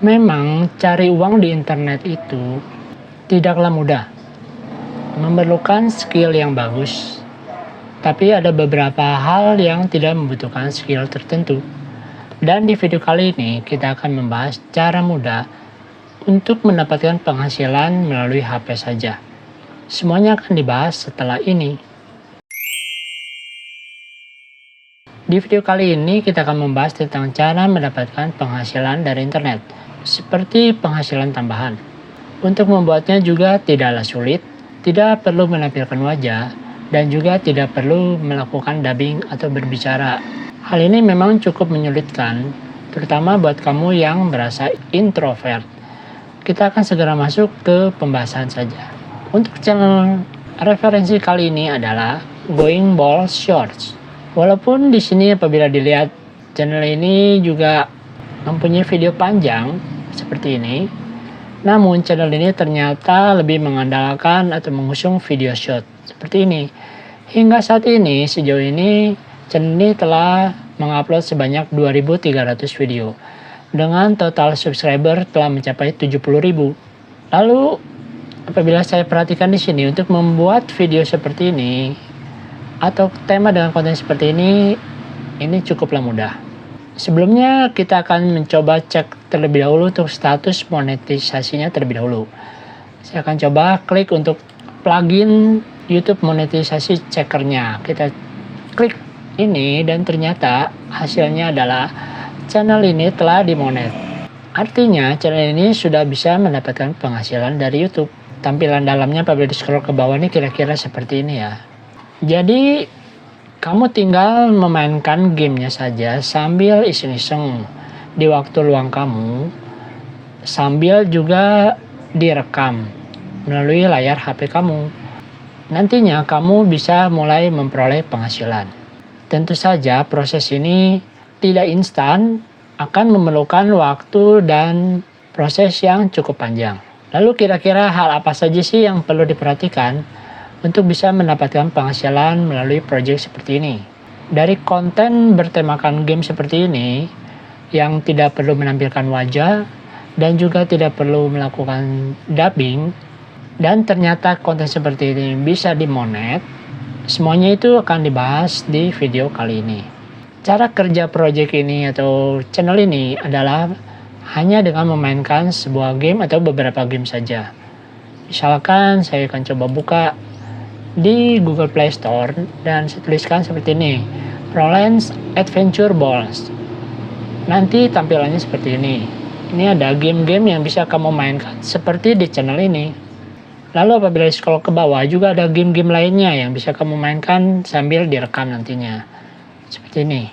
Memang cari uang di internet itu tidaklah mudah, memerlukan skill yang bagus. Tapi ada beberapa hal yang tidak membutuhkan skill tertentu. Dan di video kali ini kita akan membahas cara mudah untuk mendapatkan penghasilan melalui HP saja. Semuanya akan dibahas setelah ini. Di video kali ini kita akan membahas tentang cara mendapatkan penghasilan dari internet, seperti penghasilan tambahan. Untuk membuatnya juga tidaklah sulit, tidak perlu menampilkan wajah, dan juga tidak perlu melakukan dubbing atau berbicara. Hal ini memang cukup menyulitkan, terutama buat kamu yang merasa introvert. Kita akan segera masuk ke pembahasan saja. Untuk channel referensi kali ini adalah Going Balls Shorts. Walaupun di sini apabila dilihat channel ini juga mempunyai video panjang seperti ini, namun channel ini ternyata lebih mengandalkan atau mengusung video short seperti ini. Hingga saat ini, sejauh ini channel ini telah mengupload sebanyak 2.300 video dengan total subscriber telah mencapai 70.000. Lalu apabila saya perhatikan di sini untuk membuat video seperti ini atau tema dengan konten seperti ini cukuplah mudah. Sebelumnya kita akan mencoba cek terlebih dahulu untuk status monetisasinya terlebih dahulu. Saya akan coba klik untuk plugin YouTube monetisasi checkernya. Kita klik ini dan ternyata hasilnya adalah channel ini telah dimonet. Artinya channel ini sudah bisa mendapatkan penghasilan dari YouTube. Tampilan dalamnya apabila di scroll ke bawah ini kira-kira seperti ini ya. Jadi kamu tinggal memainkan gamenya saja sambil iseng-iseng di waktu luang kamu, sambil juga direkam melalui layar HP kamu. Nantinya kamu bisa mulai memperoleh penghasilan. Tentu saja proses ini tidak instan, akan memerlukan waktu dan proses yang cukup panjang. Lalu kira-kira hal apa saja sih yang perlu diperhatikan untuk bisa mendapatkan penghasilan melalui proyek seperti ini? Dari konten bertemakan game seperti ini, yang tidak perlu menampilkan wajah, dan juga tidak perlu melakukan dubbing, dan ternyata konten seperti ini bisa dimonet, semuanya itu akan dibahas di video kali ini. Cara kerja proyek ini atau channel ini adalah hanya dengan memainkan sebuah game atau beberapa game saja. Misalkan saya akan coba buka di Google Play Store dan saya tuliskan seperti ini, Rollens Adventure Balls. Nanti tampilannya seperti ini. Ini ada game-game yang bisa kamu mainkan seperti di channel ini. Lalu apabila scroll ke bawah juga ada game-game lainnya yang bisa kamu mainkan sambil direkam nantinya. Seperti ini.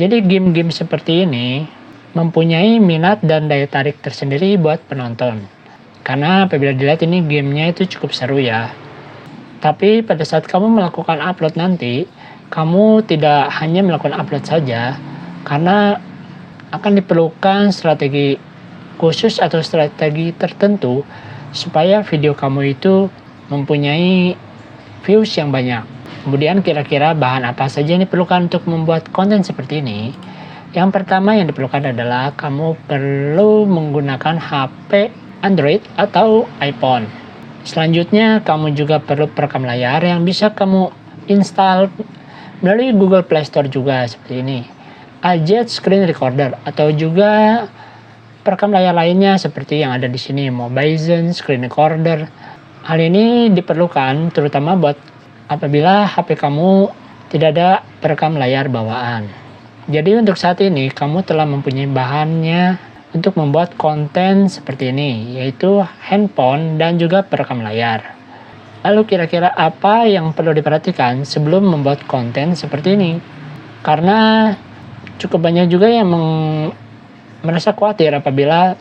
Jadi game-game seperti ini mempunyai minat dan daya tarik tersendiri buat penonton. Karena apabila dilihat ini gamenya itu cukup seru ya. Tapi pada saat kamu melakukan upload nanti, kamu tidak hanya melakukan upload saja, karena akan diperlukan strategi khusus atau strategi tertentu supaya video kamu itu mempunyai views yang banyak. Kemudian kira-kira bahan apa saja yang diperlukan untuk membuat konten seperti ini? Yang pertama yang diperlukan adalah kamu perlu menggunakan HP Android atau iPhone. Selanjutnya, kamu juga perlu perekam layar yang bisa kamu install melalui Google Play Store juga seperti ini. Ajet Screen Recorder atau juga perekam layar lainnya seperti yang ada di sini, Mobizen Screen Recorder. Hal ini diperlukan terutama buat apabila HP kamu tidak ada perekam layar bawaan. Jadi untuk saat ini kamu telah mempunyai bahannya untuk membuat konten seperti ini, yaitu handphone dan juga perekam layar. Lalu kira-kira apa yang perlu diperhatikan sebelum membuat konten seperti ini? Karena cukup banyak juga yang merasa khawatir apabila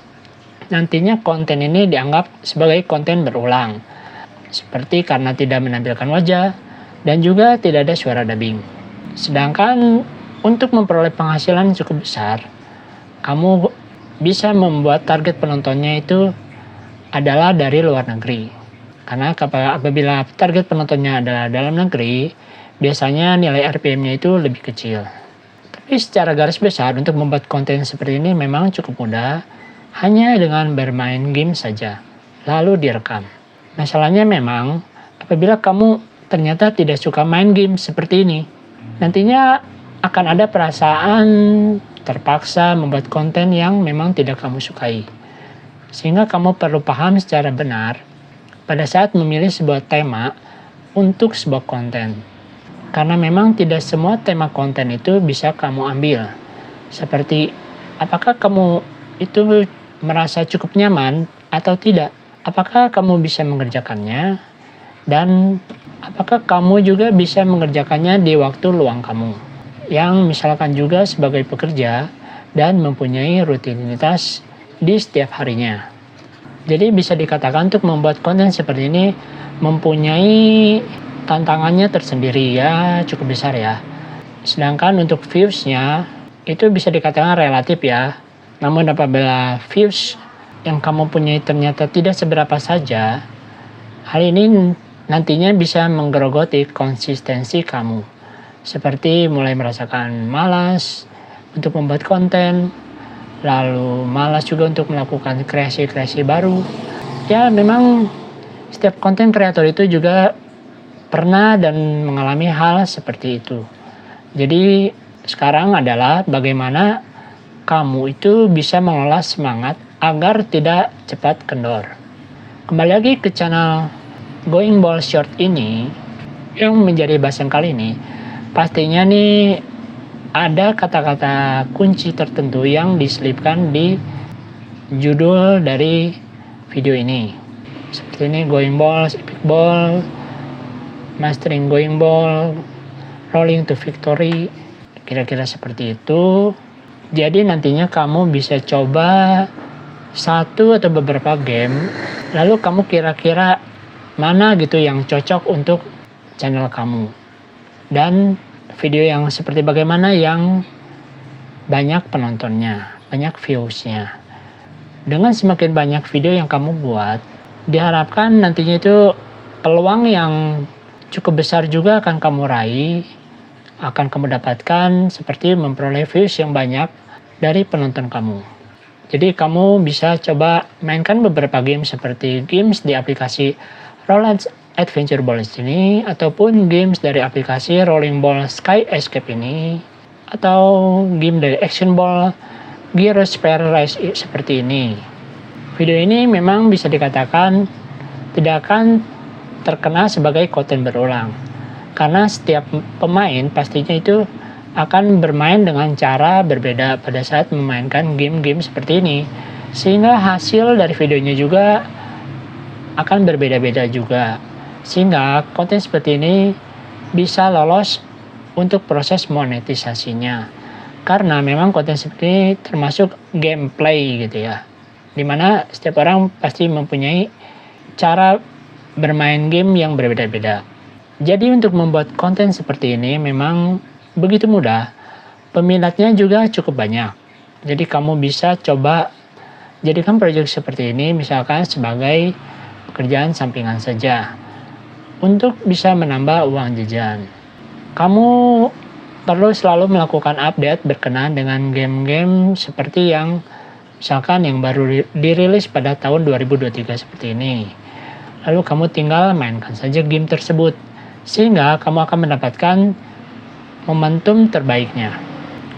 nantinya konten ini dianggap sebagai konten berulang. Seperti karena tidak menampilkan wajah dan juga tidak ada suara dubbing. Sedangkan untuk memperoleh penghasilan cukup besar, kamu bisa membuat target penontonnya itu adalah dari luar negeri. Karena apabila target penontonnya adalah dalam negeri, biasanya nilai RPM-nya itu lebih kecil. Tapi Tapi secara garis besar untuk membuat konten seperti ini memang cukup mudah, hanya dengan bermain game saja, lalu direkam. Masalahnya memang apabila kamu ternyata tidak suka main game seperti ini, nantinya akan ada perasaan terpaksa membuat konten yang memang tidak kamu sukai. Sehingga kamu perlu paham secara benar pada saat memilih sebuah tema untuk sebuah konten. Karena memang tidak semua tema konten itu bisa kamu ambil. Seperti apakah kamu itu merasa cukup nyaman atau tidak? Apakah kamu bisa mengerjakannya? Dan apakah kamu juga bisa mengerjakannya di waktu luang kamu? Yang misalkan juga sebagai pekerja dan mempunyai rutinitas di setiap harinya. Jadi bisa dikatakan untuk membuat konten seperti ini mempunyai tantangannya tersendiri ya, cukup besar ya. Sedangkan untuk views-nya itu bisa dikatakan relatif ya. Namun apabila views yang kamu punyai ternyata tidak seberapa saja, hal ini nantinya bisa menggerogoti konsistensi kamu. Seperti mulai merasakan malas untuk membuat konten, lalu malas juga untuk melakukan kreasi-kreasi baru. Ya memang setiap konten kreator itu juga pernah dan mengalami hal seperti itu. Jadi sekarang adalah bagaimana kamu itu bisa mengelola semangat agar tidak cepat kendor. Kembali lagi ke channel Going Ball Short ini, yang menjadi bahasan kali ini, pastinya nih ada kata-kata kunci tertentu yang diselipkan di judul dari video ini. Seperti ini, Going Ball, Epic Ball, Mastering Going Ball, Rolling to Victory, kira-kira seperti itu. Jadi nantinya kamu bisa coba satu atau beberapa game, lalu kamu kira-kira mana gitu yang cocok untuk channel kamu. Dan video yang seperti bagaimana yang banyak penontonnya, banyak viewsnya. Dengan semakin banyak video yang kamu buat, diharapkan nantinya itu peluang yang cukup besar juga akan kamu raih, akan kamu dapatkan seperti memperoleh views yang banyak dari penonton kamu. Jadi kamu bisa coba mainkan beberapa game seperti games di aplikasi Roll Adventure Balls ini, ataupun games dari aplikasi Rolling Ball Sky Escape ini, atau game dari Action Ball Gear Spare Race seperti ini. Video ini memang bisa dikatakan tidak akan terkena sebagai konten berulang, karena setiap pemain pastinya itu akan bermain dengan cara berbeda pada saat memainkan game-game seperti ini, sehingga hasil dari videonya juga akan berbeda-beda juga, sehingga konten seperti ini bisa lolos untuk proses monetisasinya, karena memang konten seperti ini termasuk gameplay gitu ya, dimana setiap orang pasti mempunyai cara bermain game yang berbeda-beda. Jadi untuk membuat konten seperti ini memang begitu mudah, peminatnya juga cukup banyak. Jadi kamu bisa coba jadikan proyek seperti ini misalkan sebagai pekerjaan sampingan saja, untuk bisa menambah uang jajan. Kamu perlu selalu melakukan update berkenaan dengan game-game seperti yang misalkan yang baru dirilis pada tahun 2023 seperti ini. Lalu kamu tinggal mainkan saja game tersebut, sehingga kamu akan mendapatkan momentum terbaiknya.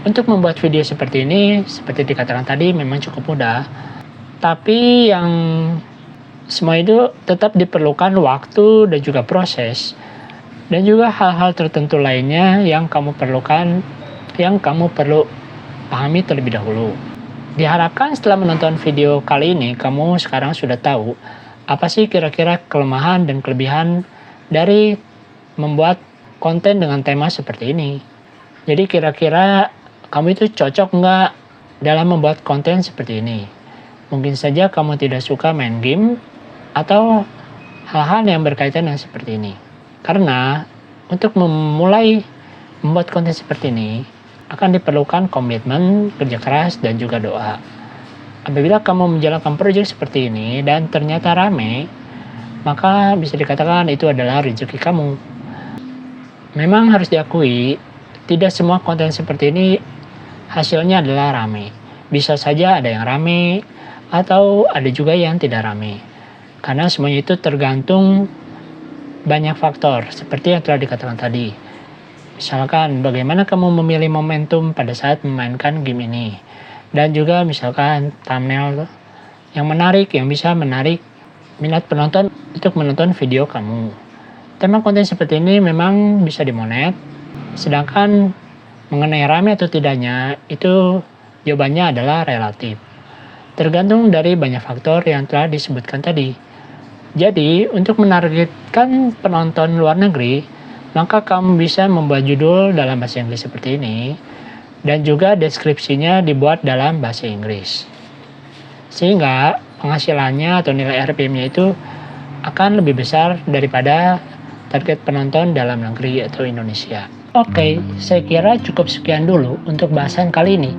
Untuk membuat video seperti ini, seperti dikatakan tadi, memang cukup mudah. Tapi yang semua itu tetap diperlukan waktu dan juga proses, dan juga hal-hal tertentu lainnya yang kamu perlukan, yang kamu perlu pahami terlebih dahulu. Diharapkan setelah menonton video kali ini, kamu sekarang sudah tahu apa sih kira-kira kelemahan dan kelebihan dari membuat konten dengan tema seperti ini. Jadi kira-kira kamu itu cocok nggak dalam membuat konten seperti ini? Mungkin saja kamu tidak suka main game atau hal-hal yang berkaitan dengan seperti ini. Karena untuk memulai membuat konten seperti ini akan diperlukan komitmen, kerja keras, dan juga doa. Apabila kamu menjalankan proyek seperti ini dan ternyata rame, maka bisa dikatakan itu adalah rezeki kamu. Memang harus diakui, tidak semua konten seperti ini hasilnya adalah rame. Bisa saja ada yang rame, atau ada juga yang tidak rame. Karena semuanya itu tergantung banyak faktor, seperti yang telah dikatakan tadi. Misalkan bagaimana kamu memilih momentum pada saat memainkan game ini. Dan juga misalkan thumbnail yang menarik, yang bisa menarik minat penonton untuk menonton video kamu. Tema konten seperti ini memang bisa dimonet, sedangkan mengenai rame atau tidaknya, itu jawabannya adalah relatif. Tergantung dari banyak faktor yang telah disebutkan tadi. Jadi, untuk menargetkan penonton luar negeri, maka kamu bisa membuat judul dalam bahasa Inggris seperti ini, dan juga deskripsinya dibuat dalam bahasa Inggris. Sehingga penghasilannya atau nilai RPM-nya itu akan lebih besar daripada target penonton dalam negeri atau Indonesia. Oke, saya kira cukup sekian dulu untuk bahasan kali ini.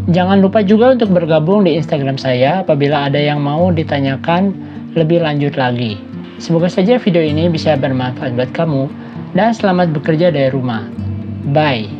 Jangan lupa juga untuk bergabung di Instagram saya apabila ada yang mau ditanyakan lebih lanjut lagi. Semoga saja video ini bisa bermanfaat buat kamu dan selamat bekerja dari rumah. Bye.